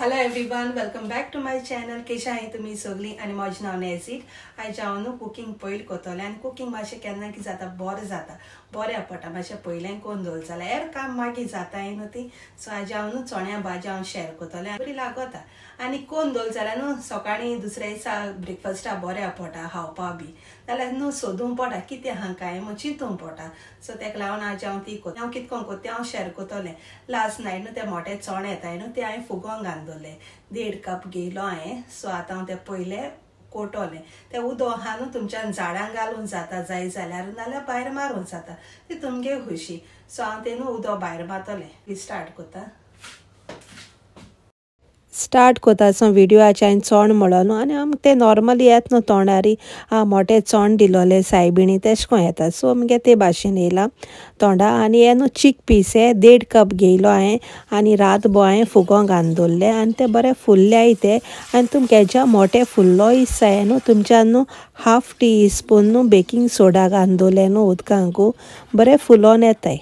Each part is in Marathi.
Hello everyone, welcome back to my channel. कशें आहाय तुमी सगळीं? आनी म्हजें नांव नेझीट. आयज हांव न्हू कुकींग पयलीं करतलें आनी कुकींग मातशें केन्ना कितें जाता बरें जाता, बरें पडटा. मातशें पयलें करून दवरलें जाल्यार हेर काम मागीर जाताय न्हू ती. सो आयज हांव न्हू चण्या भाजी हांव शेअर करतलें. बरी लागता आनी करून दवरलें जाल्यार न्हू सकाळीं दुसऱ्या दिसा ब्रेकफास्टाक बरें पडटा खावपा बी. जाल्यार न्हू सोदूंक पडटा कितें आहा काय म्हूण चिंतूंक पडटा. सो तेका लागून आज हांव ती करता. हांव कितको करता हांव शेअर करतलें. लास्ट नायट न्हू ते मोठे चणे येताय न्हू ते हांवें फुगोवंक घालून 1.5 कप घेयलो हांवें. सो आतां हांव ते पयलें कोटोलें. ते उदक आहा न्हू तुमच्यान झाडांक घालूंक जाता जाय जाल्यार, नाल्यार भायर मारूंक जाता, ती तुमगे खुशी. सो हांव ते न्हू उदक भायर मारतलें. स्टार्ट करता. स्टार्ट कोतासो व्हिडिओचे हांवें चोण म्हणलो न्हू आनी आमकां ते नॉर्मली येता न्हू तोंडारी मोठे चोण दिलोले सायबिणी तेशें कोन्न येता. सो आमगे ते भाशेन येयला तोंडा. आनी हे न्हू चीक पीस 1.5 कप घेयलो हांवें आनी रातभर हांवें फुगोवंक घालून दवरले आनी ते बरें फुल्ल्याय ते. आनी तुमकां हेज्या मोठे फुल्लोय जाय न्हू तुमच्यान न्हू 1/2 टीस्पून न्हू बेकिंग सोडा घालून दवरले न्हू उदकांकू बरें फुलोन येताय.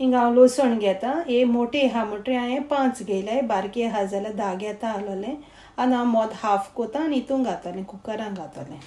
हिंगा हांव लसूण घेता. हे मोठी आहा म्हणटरी हांवें 5 घेयले, बारकी आहा जाल्यार 10 घेता आसलोलें. आनी हांव मोद हाफ कोता आनी हितून घातलें कुकरान घातलें.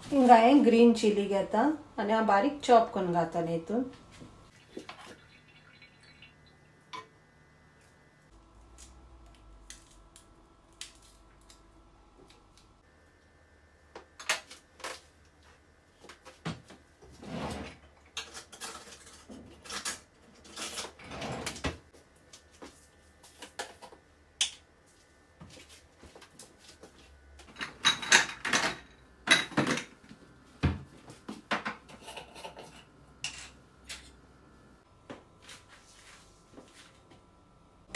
हिंगा हांवें ग्रीन चिली घेता आनी हांव बारीक चॉप करून घातलें हितून.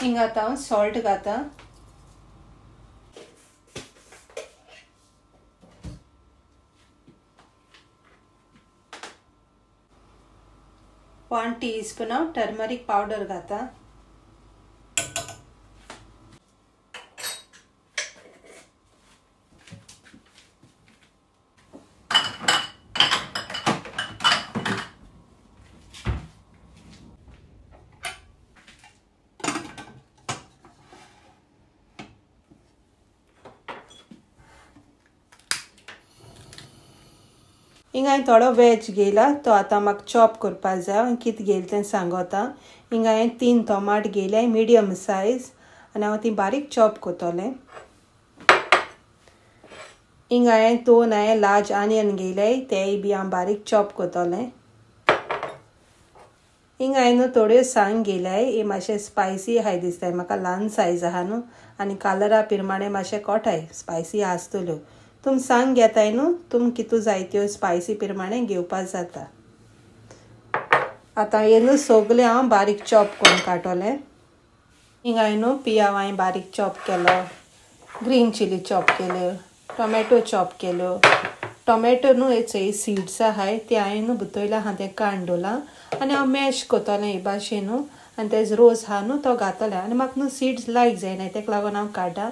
हिंगा आतां हांव सॉल्ट घाता. वन टीस्पून हांव टर्मरीक पावडर घाता. हिंगा हांवें थोडो वेज घेयला तो आतां म्हाका चॉप करपाक जाय. हांवें कितें घेयलें तें सांगता. हिंगा हांवें 3 टोमाट घेयले मिडियम सायज आनी हांव ती बारीक चॉप करतलें. हिंगा हांवें 2 लार्ज आनियन घेयले तेय बी हांव बारीक चॉप करतलें. हिंगा हांवें न्हू थोड्यो सांग घेयल्याय. हे मातशे स्पायसी आहाय दिसताय म्हाका, ल्हान सायज आहा न्हू आनी कलरा प्रमाणे मातशे कोठाय स्पायसी आसतल्यो. तुम सांग घेताय न्हू तुम कितू जाय त्यो स्पायसी प्रमाणे घेवपाक जाता. आतां हे न्हू सगळें हांव बारीक चॉप करून काडटलें. हिंगा न्हू पियाव हांवें बारीक चॉप केलो, ग्रीन चिली चॉप केल्यो, टोमॅटो चॉप केल्यो. टोमॅटो न्हू हेचे सीड्स आहाय ते हांवें न्हू भितरल्या आहा ते काडून दवरला आनी हांव मॅश करतलें हे भाशेन न्हू आनी तेजो रोस आहा न्हू तो घातलें. आनी म्हाका न्हू सीड्स लायक जायनाय तेका लागून हांव काडा.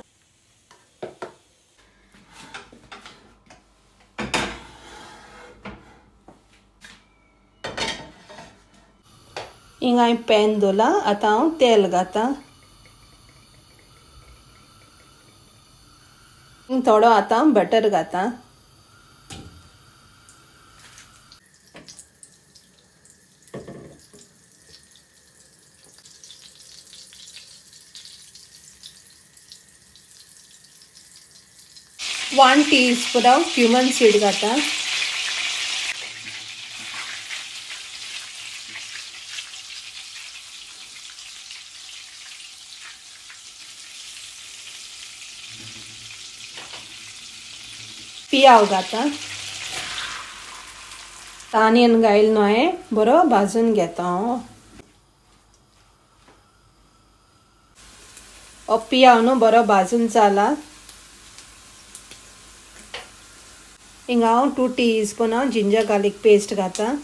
हिंगा हांवें पॅन दवरला. आतां हांव तेल घातां. थोडो आतां बटर घातां. वन टीस्पून हांव क्युमन सीड घातां. पियाव घातां. आनियन घायल न्हू हांवें बरो भाजून घेता हांव. हो पियाव न्हू बरो भाजून जाला. हिंगा हांव 2 टीस्पून हांव जिंजर गार्लीक पेस्ट घातां.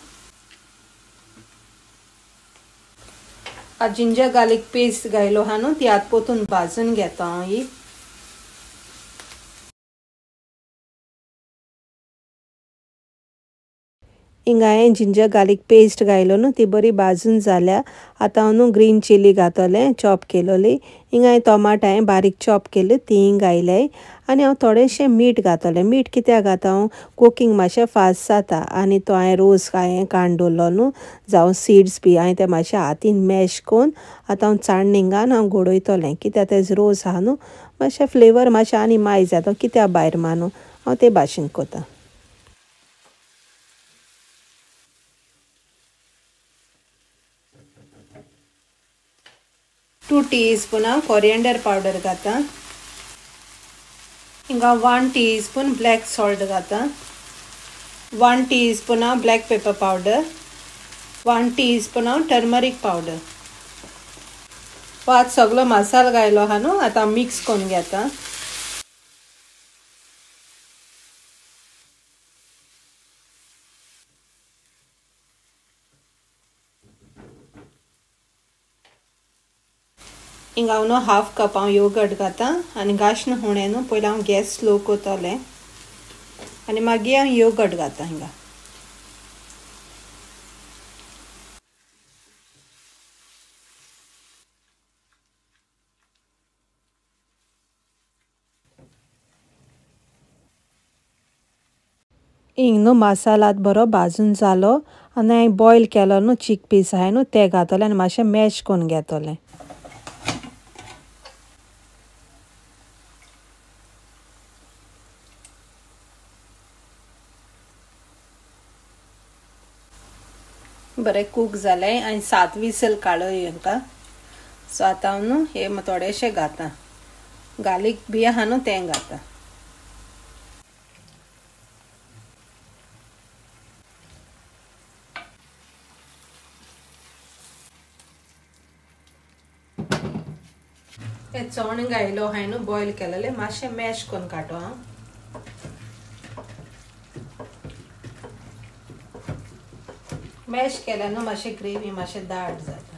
जिंजर गार्लीक पेस्ट घायलो आहा न्हू ती आतां पोतून भाजून घेता हांव ही. हिंगा हांवें जिंजर गार्लीक पेस्ट घायलो न्हू ती बरी भाजून जाल्या. आतां हांव न्हू ग्रीन चिली घातलें चॉप केलोली. हिंगा हांवें टोमाट हांवें बारीक चॉप केली तीं घायलें. आनी हांव थोडेंशें मीठ घातलें. मीठ कित्याक घातां हांव कुकींग मातशें फास्ट जाता. आनी तो हांवें रोस हांवें काडून दवरलो न्हू जावं सीड्स बी हांवें ते मातशें हातीन मॅश करून आतां हांव चाळणिंगान हांव घोडयतलें. कित्याक तेजो रोस आहा न्हू मातशें फ्लेवर मातशें आनी मायज जाता कित्याक भायर मानू हांव ते भाशेन कोतां. 2 टीस्पून हांव कोरिएंडर पावडर घातां. हिंगा 1 टीस्पून ब्लॅक सॉल्ट घातां. 1 टीस्पून हांव ब्लॅक पेपर पावडर. 1 टीस्पून हांव टर्मरीक पावडर. आतां सगळो मसालो घायलो आहा न्हू आतां मिक्स करून घेता. हिंगा हांव न्हू हाफ कप हांव योगर्ट घातां. आनी गाशना हुणें न्हू पयलीं हांव गॅस स्लो कोतलें आनी मागीर हांव योगर्ट घातां हिंगा. हिंग न्हू मसालो आतां बरो भाजून जालो आनी हांवें बॉयल केलो न्हू चीक पीस आहाय न्हू ते घातलें आनी मातशें मॅश करून घेतलें. बरें कूक जालें हांवें 7 विसल काडलो हांकां. सो आतां हांव न्हू हे थोडेशें घातां. गार्लीक बी आहा न्हू तें घातां. ते चोण घायलो हांवें न्हू बॉयल केलेलें मातशें मॅश करून काडटो हांव. मॅश केल्यार न्हू मातशें ग्रेवी मातशें दाट जाता.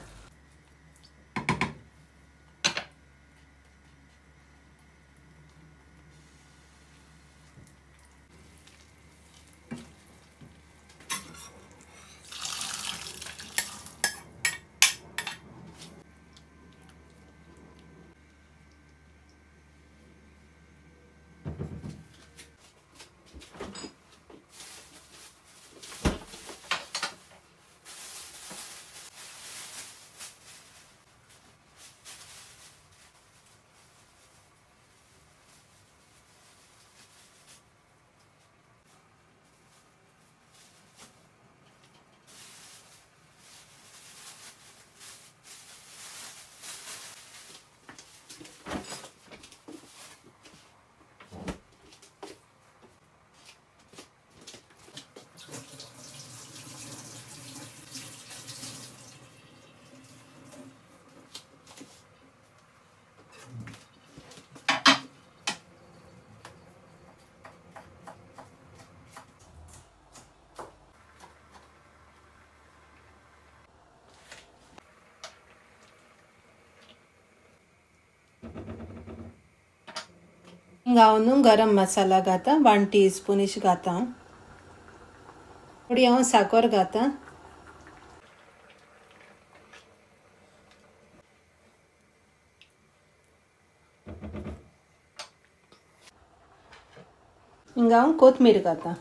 हिंगा हांव न्हू गरम मसाला घातां 1 टीस्पून इश घातां. थोडी हांव साकर घातां. हिंगा हांव कोथमीर घालता.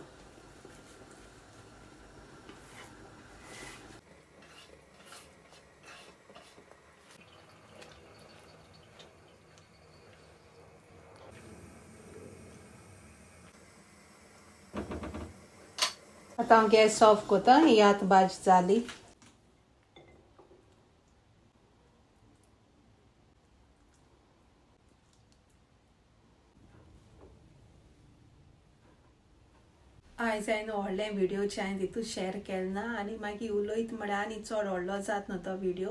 आतां हांव गॅस ऑफ कोता. ही आतां भाजी जाली. आयज हांवें व्हडले व्हिडिओचे हांवें तितून शेअर केलना आनी मागीर उलयत म्हळ्यार आनी चड व्हडलो जात न्हू तो व्हिडिओ.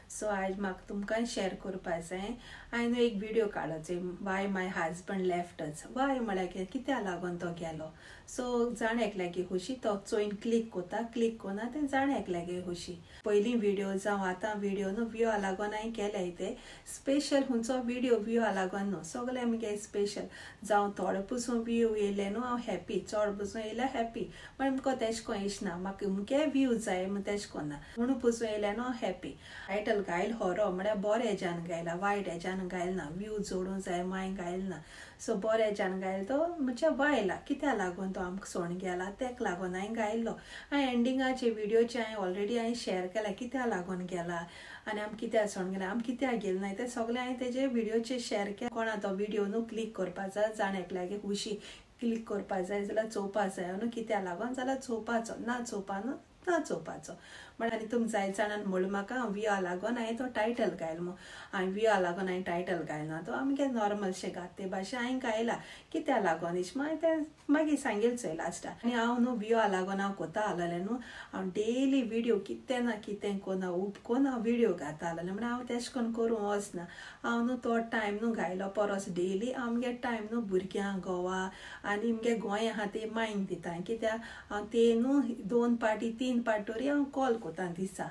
सो आयज म्हाका तुमकां शेअर करपा जाय. हांवें एक व्हिडिओ काडलो वाय माय हजबंड लेफ्ट अस. वाय म्हळ्यार कित्याक लागून तो गेलो. सो जाणेक लागीं खुशी तो चोयन क्लिक कोता. क्लिक कोना तें जाणेक लागीं खुशी. पयलीं व्हिडिओ जावं आतां व्हिडिओ न्हू व्ह्यूआ लागून हांवें केले ते स्पेशल खंयचो व्हिडिओ व्ह्यूआ लागून न्हू सगळे म्हगे स्पेशल जावं थोडे पसून व्ह्यू येयले न्हू हांव हॅपी. चड पसून येयल्यार हॅपी. पण मुको तेशें कोन्न इश्ना. म्हाका मुगे व्ह्यू जाय म्हूण तेशें कोन्ना. म्हणून पसून येयले न्हू हॅपी. टायटल घायल होरो म्हळ्यार बरे हेज्यान गायला. वायट हेज्यान गायलना. व्ह्यू जोडूं जाय माय गायलना. सो बरे हेज्यान गायला तो म्हणजे वायला. कित्याक लागून तो आमकां सोडून गेला तेका लागून हांवें गायल्लो. हांवें एंडिंगाचे व्हिडिओचे ऑलरेडी हांवें शेअर केला कित्याक लागून गेला आनी आमी कित्याक सोडून गेला आमी कित्याक गेले नाय ते सगळे हांवें तेजे व्हिडिओचे शेअर केला. कोणा तो व्हिडिओ न्हू क्लिक करपा जाय जाणेक लागीं खुशी क्लिक करपा जाय जाल्यार चोवपा जाय न्हू कित्याक लागून जाल्यार चोवपाचो ना चोवपा न्हू ना चोवपाचो. म्हळ्यार आनी तुमकां जाय जाणांन म्हणलें म्हाका व्ह्यूआ लागून हांवें तो टायटल गायलो म्हूण. हांवें व्ह्यूआ लागून हांवें टायटल गायलना तो आमगे नॉर्मलशें घात ते भाशेन हांवें गायला. कित्याक लागून इश्ट हांवें तें मागीर सांगिल्लो चोय लास्टाक. आनी हांव न्हू व्ह्यूआ लागून हांव कोता आहलोलें न्हू हांव डेली व्हिडिओ कितें ना कितें कोन्न उपकोन हांव व्हिडिओ घाता आहलोलें म्हळ्यार हांव तेशें कोन्न करूं वचना. हांव न्हू तो टायम न्हू घायलो परस डेली हांव म्हगे टायम न्हू भुरग्यांक घोवा आनी म्हगे गोंय आहा ते मायंक दिता. कित्याक हांव ते न्हू 2 पाटी 3 पाटी तरी हांव कॉल कोता दिसा.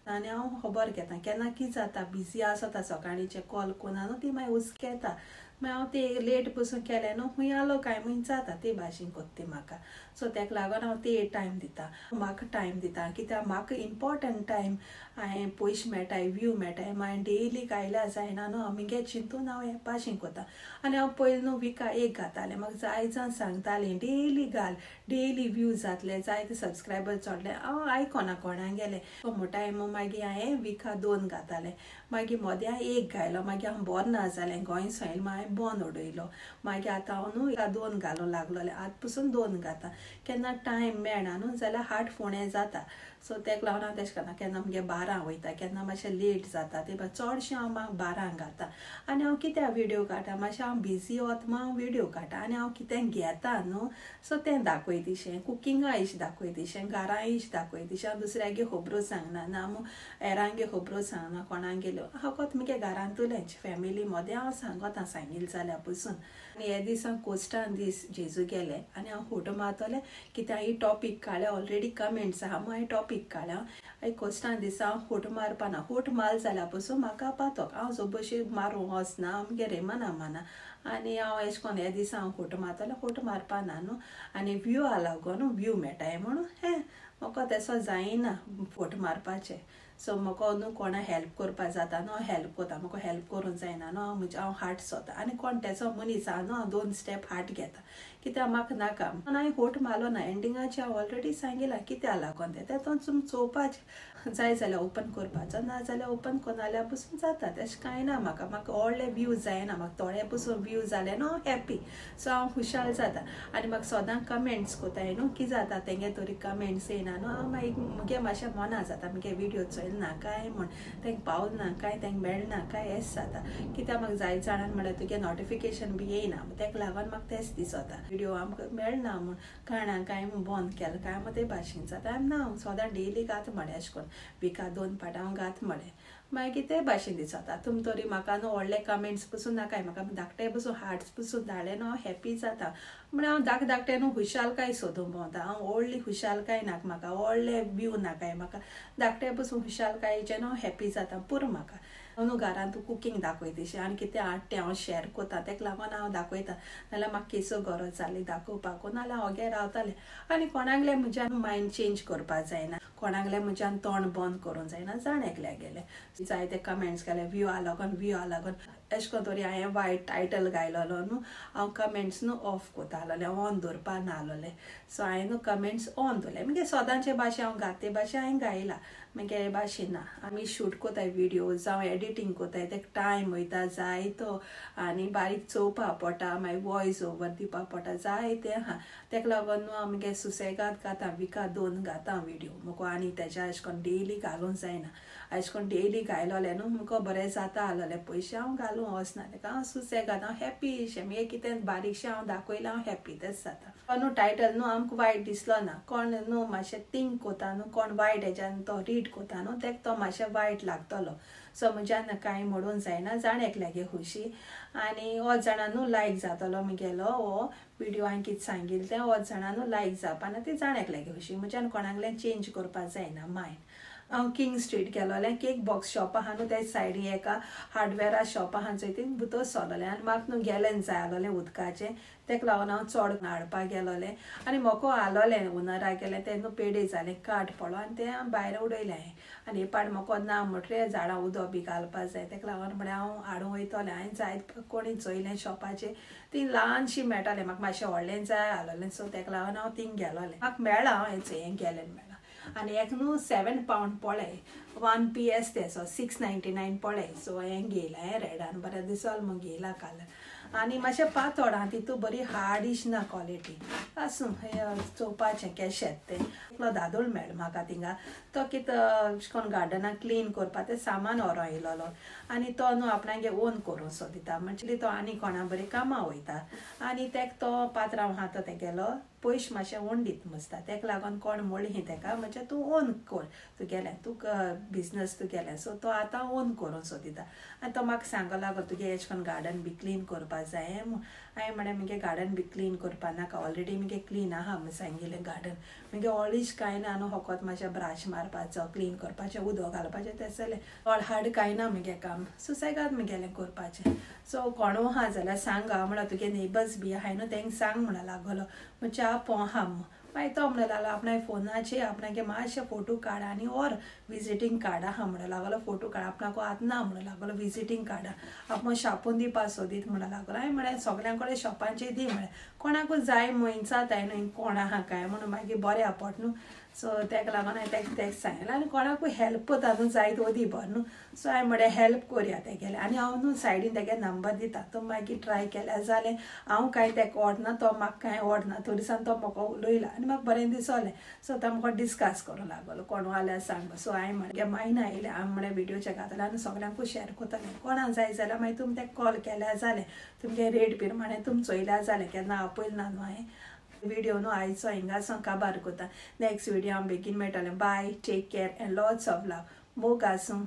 आनी हांव खबर घेता केन्ना कितें जाता बिजी आसता सकाळीचे कॉल कोना न्हू ती मागीर हुस्को येता. मागीर हांव ते लेट पसून केलें न्हू खूंय आलो काय म्हूण जाता ते भाशेन कोत्ता ती म्हाका. सो तेका लागून हांव ते टायम दिता. म्हाका टायम दिता कित्याक म्हाका इम्पॉर्टंट टायम हांवें पयशे मेळटाय व्ह्यू मेळटाय हांवें डेली गायल्यार जायना न्हू हांव म्हगे चिंतून हांव हे भाशेन कोता. आनी हांव पयलीं न्हू विका एक घातालें म्हाका जाय जावन सांगतालीं डेली घाल डेली व्ह्यू जातले जायते सबस्क्रायबर चोडले हांव आयकोना कोणागेलें. तो टायम मागीर हांवें विका 2 घातालें. मागीर मोद्या एक घायलो मागीर हांव बरो ना जालें गोंय सोयलो हांवें बंद उडयलो. मागीर आतां हांव न्हू विका 2 घालूं लागलोलें आतां पसून 2 घाता. केन्ना टायम मेळना न्हू जाल्यार हाट फोंड्यां जाता. सो तेका लागून हांव तेशें करना. केन्ना म्हगे 12 वयता केन्ना मातशें लेट जाता ते चडशें हांव 12 घालता. आनी हांव कित्याक व्हिडिओ काडटा मातशें हांव बिजी वता म्हूण हांव व्हिडिओ काडटा. आनी हांव कितें घेता न्हू सो तें दाखयतशें कुकिंगा इश्ट दाखयतशें घरा इश्ट दाखयतशें हांव दुसऱ्यागे खबरो सांगना ना हेरांगे खबरो सांगना कोणागेल्यो हांव कोत म्हगे घरांतुलेंच फॅमिली मोदें हांव सांगोता सांगिल्लें जाल्यार पसून. आनी हे दीस हांव कोस्टान दीस जेजू गेलें आनी हांव फोटो मारतलें कित्याक ही टॉपीक काडलें ऑलरेडी कमेंट्स आहा म्हूण हांवें टॉपीक काडलें. हांवें कोस्टान दिसा हांव फोटो मारपाना. फोटो मार जाल्यार पसून म्हाका पातोक हांव सोबोशी मारूं वचना हांव म्हगे रेमाना माना. आनी हांव अशें कोन्न हे दिसा हांव फोटो मारतलें फोटो मारपाना न्हू. आनी व्ह्यूआ लागून व्ह्यू मेळटाय म्हणून हें म्हाका तेसो जायना फोटो मारपाचें. सो म्हाका न्हू कोणा हेल्प करपा जाता न्हू हांव हेल्प कोता. म्हाका हेल्प करूं जायना न्हू हांव हाट सोता. आनी कोण तेचो मनीस आहा न्हू हांव 2 स्टेप हाट घेता कित्याक म्हाका नाका. हांवें फोटो मारलो ना एंडिंगाचे हांव ऑलरेडी सांगिलां कित्याक लागून तें तेतून तुमी चोवपाचें जाय जाल्यार ओपन करपाचो ना जाल्यार ओपन कोनाल्यार पसून जाता तशें कांय ना. म्हाका व्हडले व्ह्यू जायना म्हाका थोडे पसून व्ह्यू जाले न्हू हांव हॅपी. सो हांव खुशाल जाता. आनी म्हाका सदां कमेंट्स कोताय न्हू कितें जाता तेंगे तरी कमेंट्स येयना न्हू हांव मागीर म्हगे मातशें मना जाता म्हगे व्हिडिओ चोयलना काय म्हूण तेंका पावलना काय तेंका मेळना काय हेंच जाता. कित्याक म्हाका जाय जाणान म्हळ्यार तुगे नोटिफिकेशन बी येयना तेका लागून म्हाका तेंच दिसता व्हिडिओ आमकां मेळना म्हूण काणा काय बंद केलें काय म्हूण ते भाशेन जाता. ना हांव सदां डेली घाता म्हळें अशें कोन्न विका 2 पाटी हांव घाता म्हळें मागीर ते भाशेन दिसता. तुमी तरी म्हाका न्हू व्हडले कमेंट्स पसून नाकाय म्हाका धाकटे पसून हार्ट्स पसून धाडले न्हू हांव हॅपी जाता. म्हण हांव धाकटे न्हू खुशालकाय सोदूं भोंवता. हांव व्हडली खुशालकाय नाका म्हाका व्हडले व्ह्यू नाकाय म्हाका धाकटे पसून खुशालकायेचे न्हू हॅपी जाता पुरो म्हाका. न्हू घरान तूं कुकींग दाखयतशी आनी कितें हाडटा हांव शेअर कोता तेका लागून हांव दाखयता नाल्यार म्हाका केसो गरज जाली दाखोवपाक नाल्यार हांव ओगे रावतालें आनी कोणाकलें म्हज्यान मायंड चेंज करपा जायना कोणाकलें म्हज्यान तोंड बंद करूंक जायना जाण एकल्या गेलें जायते कमेंट्स केले व्यू आ लागून अशें करून तरी हांवें वायट टायटल घायलोलो न्हू हांव कमेंट्स न्हू ऑफ कोता आहलोलें ऑन दवरपा नाहलोलें सो हांवें न्हू कमेंट्स ऑन दवरले म्हणजे सदांचे भाशे हांव घात ते भाशे हांवें घायला मागीर हे भाशेन ना आमी शूट कोताय विडियो जावं एडिटींग कोताय तेका टायम वयता जायतो आनी बारीक चोवपा पडटा मागीर वॉयस ओवर दिवपा पडटा जायतें आहा तेका लागून न्हू हांव मुगे सुसेगाद घाता विका 2 घाता विडियो मुको आनी तेज्या अशें करून डेली घालूंक जायना अशें करून डेली घायलोलें न्हू मुको बरें जाता आहलोलें पयशे हांव घालूंक वचना तेका हांव सुसेगाद हांव हॅप्पी शें कितें बारीकशें हांव दाखयलें हांव हॅप्पी तेंच जाता न्हू टायटल न्हू आमकां वायट दिसलो ना कोण न्हू मातशें थिंक कोता न्हू कोण वायट हेज्यान तो रीड कोता न्हू तेका तो मातशें वायट लागतलो सो म्हज्यान कांय म्हणून जायना जाण एकल्यागे खुशी आनी हो जाणा न्हू लायक जातलो मुगेलो हो विडियो हांवें कितें सांगिल्लें तें हो जाणा न्हू लायक जावपा ना ती जाण एकल्यागे खुशी म्हज्यान कोणाकलें चेंज करपा जायना मायंड हांव किंग स्ट्रीट गेलोलें केक बॉक्स शॉप आहा न्हू ते सायडीन एका हार्डवेरा शॉप आहा चोय थंय भितर सरलोलें आनी म्हाका न्हू गॅलन जाय आहलोलें उदकाचें तेका लागून हांव चोड हाडपाक गेलोलें आनी मोको आलोलें ओनराक गेलें तें न्हू पेडे जालें काट पडलो आनी तें हांव भायर उडयलें हांवें आनी हे पाट मोको ना म्हटल्यार झाडां उदक बी घालपा जाय तेका लागून म्हळ्यार हांव हाडूंक वयतलें हांवें जायत कोणी चोयलें शॉपाचेर ती ल्हानशी मेळटालें म्हाका मातशें व्हडलें जाय आहलोलें सो तेका लागून हांव थिंग गेलोलें म्हाका मेळ्ळां हें गॅलन मेळ्ळां आनी एक न्हू 7 पावंड पळय 1 PS ते सो 699 पळय सो हें घेयलां हें रेडान बरें दिसोलें म्हूण घेयला कलर आनी मातशें पातळ आहा तितू बरी हार्डिश ना क्वॉलिटी आसूं चोवपाचें केशें तें एकलो दादूळ मेळ्ळो म्हाका थिंगा तो कितें अशें करून गार्डनाक क्लीन करपा तें सामान व्हरों येयलोलो आनी तो न्हू आपणागे ओन करूंक सोदिता म्हणजे तो आनी कोणा बरी कामां वयता आनी तेका तो पात्रांव आहा तो तेगेलो पयशे मातशें उण दिता मसता तेका लागून कोण म्हणलें तेका म्हणजे तूं ओन कर तुगेलें तुका बिजनस तुगेलें सो तो आतां ओन करूंक सोदिता आनी तो म्हाका सांगो लागो तुगे अशें करून गार्डन बी क्लीन करपा जाय हांवें म्हळें मुगे गार्डन बी क्लीन करपा नाका ऑलरेडी मुगे क्लीन आहा म्हूण सांगिल्लें गार्डन मुगे ऑलिश कांय ना न्हू फकत मातशें ब्राश मारपाचो क्लीन करपाचें उदक घालपाचें तें जालें हार्ड कांय ना मुगे काम सुसेगाद मुगेलें करपाचें सो कोणू आहा जाल्यार सांगा म्हळ्यार तुगे नेबर्स बी आहाय न्हू तेंक सांग म्हणून लागलो च्या पोहा मागीर तो म्हणून लागलो आपणा फोनाचेर आपणागे मातशे फोटो काड आनी और विजिटींग कार्ड आहा म्हणून लागलो फोटो काड आपणाको आतां ना म्हणून लागलो विजिटींग कार्ड आपण शापून दिवपा सोदीत म्हणून लागलो हांवें म्हळें सगल्यां कडेन शॉपांचेर दी म्हळें कोणाकूय जाय मोयचात न्हू कोण आहा काय म्हणून मागीर बरें आपट न्हू सो तेका लागून हांवें तेका सांगलें आनी कोणाकूय हेल्प कोता न्हू जायत ओदी बर न्हू सो हांवें म्हळें हेल्प कोरया तेगेलें आनी हांव न्हू सायडीन तेगे नंबर दिता तो मागीर ट्राय केल्यार जालें हांव कांय तेका ओडना तो म्हाका कांय ओडना तो दिसान तो म्हाका उलयला आनी म्हाका बरें दिसोलें सो तो म्हाका डिस्कस करूं लागलो कोण आल्यार सांग सो हांवें म्हळें मायना आयलें हांव म्हळें विडियोचेर घातलें आनी सगल्यांकूय शेअर कोतालें कोणा जाय जाल्यार मागीर तुमी तेका कॉल केल्यार जालें तुमगे रेट प्रमाणे तुमी चोयल्यार जालें केन्ना आपयल ना न्हू हांवें विडियो न्हू आयचो हिंगासो काबार कोता नेक्स्ट विडियो हांव बेगीन मेळटलें bye take care and lots of love मोग आसूं